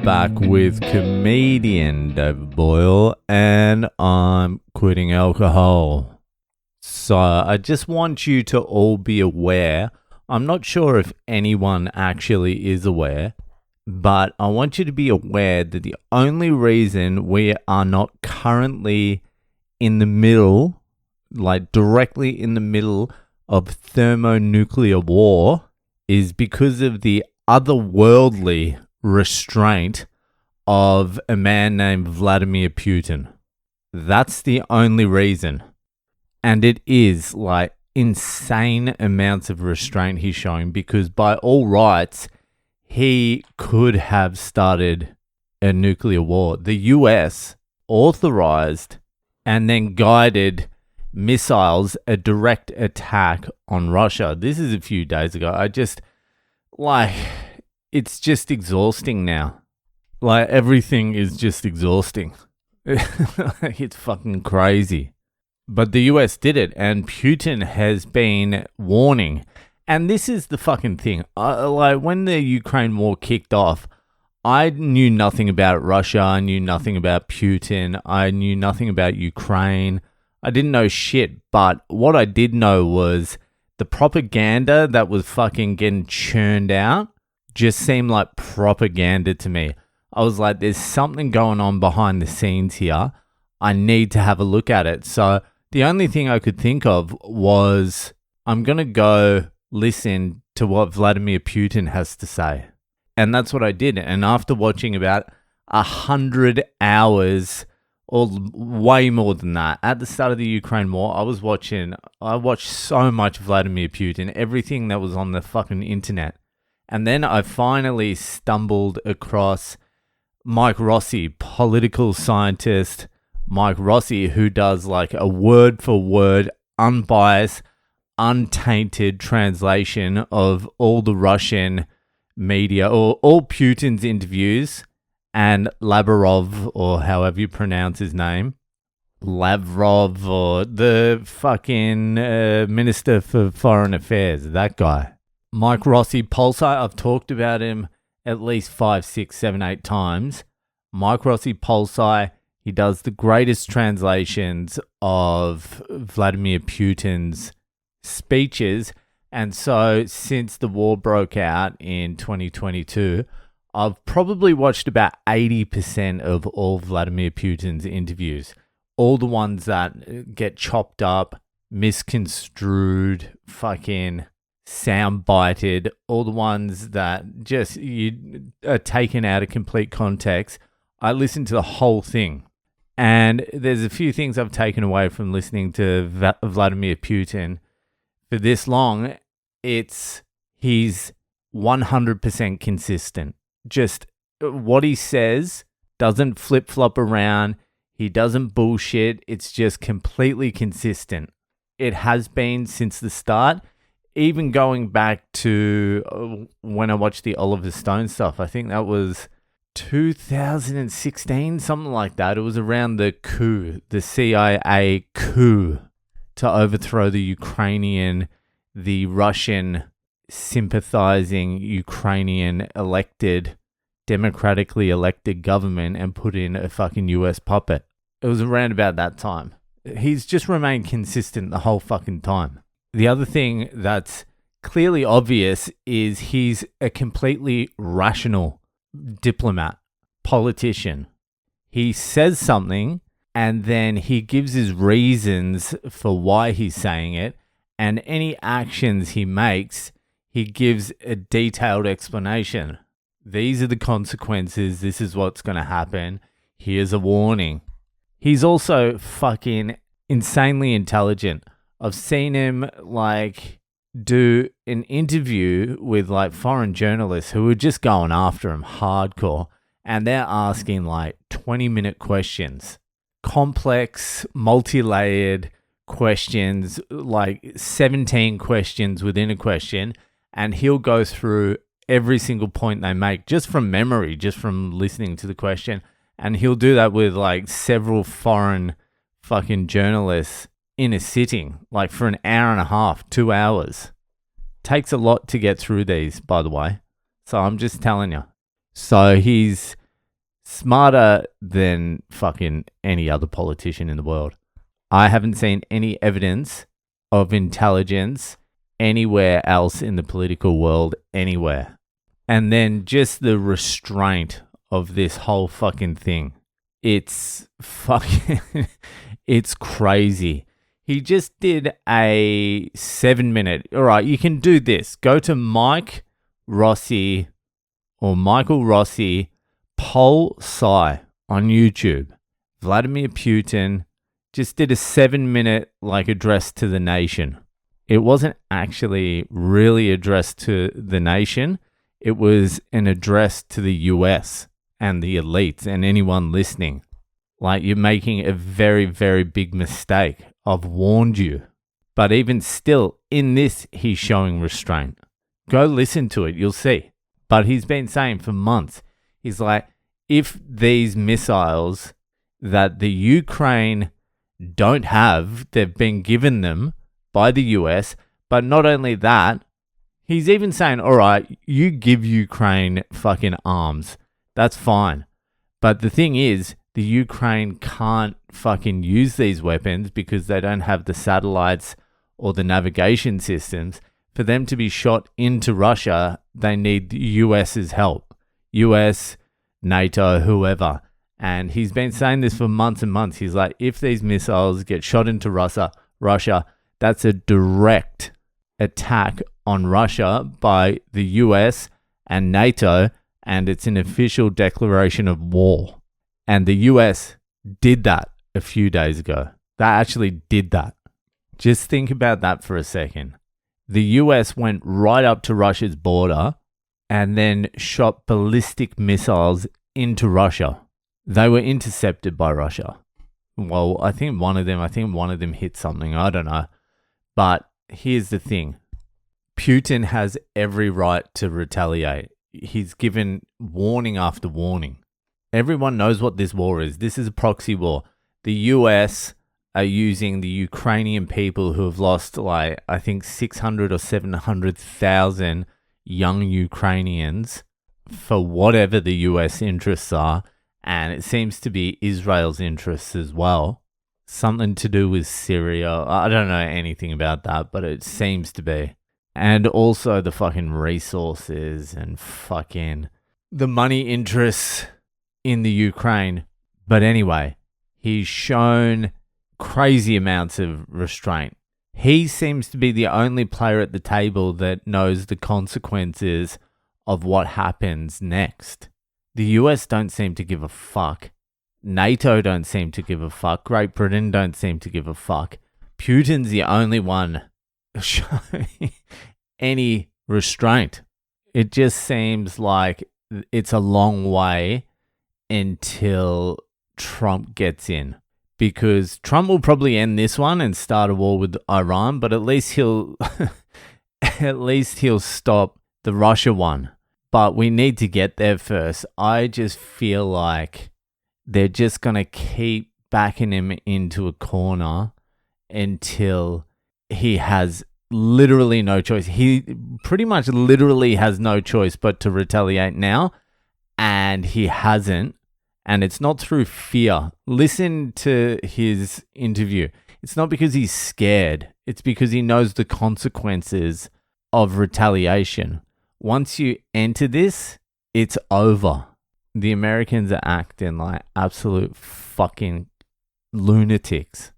back with comedian David Boyle, and I'm quitting alcohol. So I just want you to all be aware. I'm not sure if anyone actually is aware, but I want you to be aware that the only reason we are not currently in the middle, like directly in the middle of thermonuclear war, is because of the otherworldly restraint of a man named Vladimir Putin. That's the only reason. And it is like insane amounts of restraint he's showing, because by all rights, he could have started a nuclear war. The US authorized and then guided missiles, a direct attack on Russia. This is a few days ago. It's just exhausting now. Like, everything is just exhausting. It's fucking crazy. But the US did it, and Putin has been warning. And this is the fucking thing. When the Ukraine war kicked off, I knew nothing about Russia. I knew nothing about Putin. I knew nothing about Ukraine. I didn't know shit. But what I did know was the propaganda that was fucking getting churned out just seemed like propaganda to me. I was like, there's something going on behind the scenes here. I need to have a look at it. So the only thing I could think of was, I'm going to go listen to what Vladimir Putin has to say. And that's what I did. And after watching about 100 hours, or way more than that, at the start of the Ukraine war, I watched so much Vladimir Putin, everything that was on the fucking internet. And then I finally stumbled across Mike Rossi, political scientist Mike Rossi, who does like a word for word, unbiased, untainted translation of all the Russian media, or all Putin's interviews, and Lavrov, or however you pronounce his name, Lavrov, or the fucking Minister for Foreign Affairs, that guy. Mike Rossi, Pulsar, I've talked about him at least 5, 6, 7, 8 times. Mike Rossi, Pulsar, he does the greatest translations of Vladimir Putin's speeches. And so since the war broke out in 2022, I've probably watched about 80% of all Vladimir Putin's interviews. All the ones that get chopped up, misconstrued, fucking sound-bited, all the ones that just you are taken out of complete context. I listened to the whole thing. And there's a few things I've taken away from listening to Vladimir Putin for this long. He's 100% consistent. Just what he says doesn't flip-flop around. He doesn't bullshit. It's just completely consistent. It has been since the start. Even going back to when I watched the Oliver Stone stuff, I think that was 2016, something like that. It was around the coup, the CIA coup to overthrow the Russian sympathizing Ukrainian democratically elected government, and put in a fucking US puppet. It was around about that time. He's just remained consistent the whole fucking time. The other thing that's clearly obvious is he's a completely rational diplomat, politician. He says something and then he gives his reasons for why he's saying it, and any actions he makes, he gives a detailed explanation. These are the consequences. This is what's going to happen. Here's a warning. He's also fucking insanely intelligent. I've seen him do an interview with foreign journalists who are just going after him hardcore, and they're asking 20-minute questions, complex, multi-layered questions, 17 questions within a question, and he'll go through every single point they make just from memory, just from listening to the question, and he'll do that with several foreign fucking journalists in a sitting, for an hour and a half, 2 hours. Takes a lot to get through these, by the way. So I'm just telling you. So he's Smarter than fucking any other politician in the world. I haven't seen any evidence of intelligence anywhere else in the political world, anywhere. And then just the restraint of this whole fucking thing. It's fucking, it's crazy. He just did a 7-minute. All right, you can do this. Go to Michael Rossi Pol Sci on YouTube. Vladimir Putin just did a 7-minute address to the nation. It wasn't actually really addressed to the nation. It was an address to the US and the elites and anyone listening. You're making a very, very big mistake. I've warned you. But even still, in this, he's showing restraint. Go listen to it, you'll see. But he's been saying for months, he's like, if these missiles that the Ukraine don't have, they've been given them by the US, but not only that, he's even saying, all right, you give Ukraine fucking arms. That's fine. But the thing is, the Ukraine can't fucking use these weapons because they don't have the satellites or the navigation systems. For them to be shot into Russia, they need the US's help. US, NATO, whoever. And he's been saying this for months and months. He's like, if these missiles get shot into Russia, that's a direct attack on Russia by the US and NATO, and it's an official declaration of war. And the US did that a few days ago. They actually did that. Just think about that for a second. The US went right up to Russia's border and then shot ballistic missiles into Russia. They were intercepted by Russia. Well, I think one of them hit something. I don't know. But here's the thing. Putin has every right to retaliate. He's given warning after warning. Everyone knows what this war is. This is a proxy war. The US are using the Ukrainian people who have lost, I think 600 or 700,000 young Ukrainians for whatever the US interests are. And it seems to be Israel's interests as well. Something to do with Syria. I don't know anything about that, but it seems to be. And also the fucking resources and fucking the money interests in the Ukraine. But anyway, he's shown crazy amounts of restraint. He seems to be the only player at the table that knows the consequences of what happens next. The US don't seem to give a fuck. NATO don't seem to give a fuck. Great Britain don't seem to give a fuck. Putin's the only one showing any restraint. It just seems like it's a long way until Trump gets in. Because Trump will probably end this one and start a war with Iran, but at least he'll stop the Russia one. But we need to get there first. I just feel like they're just going to keep backing him into a corner until he has literally no choice. He pretty much literally has no choice but to retaliate now, and he hasn't. And it's not through fear. Listen to his interview. It's not because he's scared. It's because he knows the consequences of retaliation. Once you enter this, it's over. The Americans are acting like absolute fucking lunatics.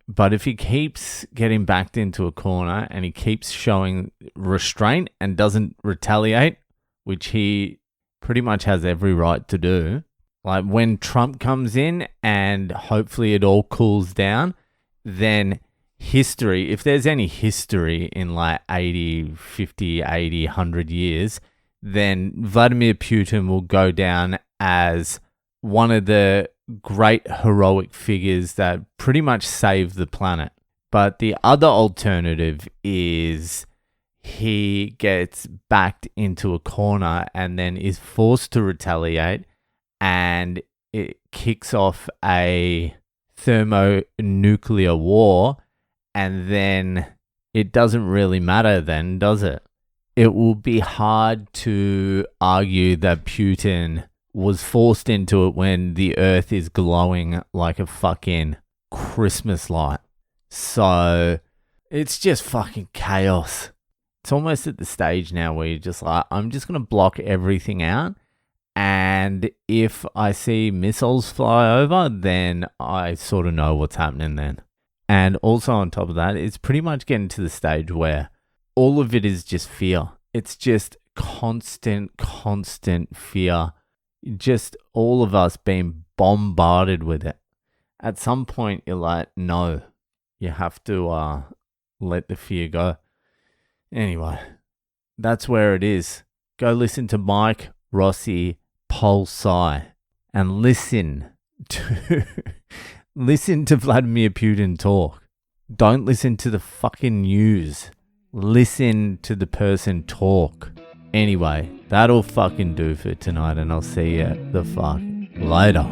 But if he keeps getting backed into a corner and he keeps showing restraint and doesn't retaliate, which he pretty much has every right to do, like when Trump comes in and hopefully it all cools down, then history, if there's any history in 80, 50, 80, 100 years, then Vladimir Putin will go down as one of the great heroic figures that pretty much saved the planet. But the other alternative is he gets backed into a corner and then is forced to retaliate, and it kicks off a thermonuclear war, and then it doesn't really matter then, does it? It will be hard to argue that Putin was forced into it when the earth is glowing like a fucking Christmas light. So it's just fucking chaos. It's almost at the stage now where you're just like, I'm just going to block everything out. And if I see missiles fly over, then I sort of know what's happening then. And also on top of that, it's pretty much getting to the stage where all of it is just fear. It's just constant fear. Just all of us being bombarded with it. At some point, you're like, no, you have to let the fear go. Anyway, that's where it is. Go listen to Mike Rossi Pulsi and listen to Vladimir Putin talk. Don't listen to the fucking news. Listen to the person talk. Anyway, that'll fucking do for tonight, and I'll see you the fuck later.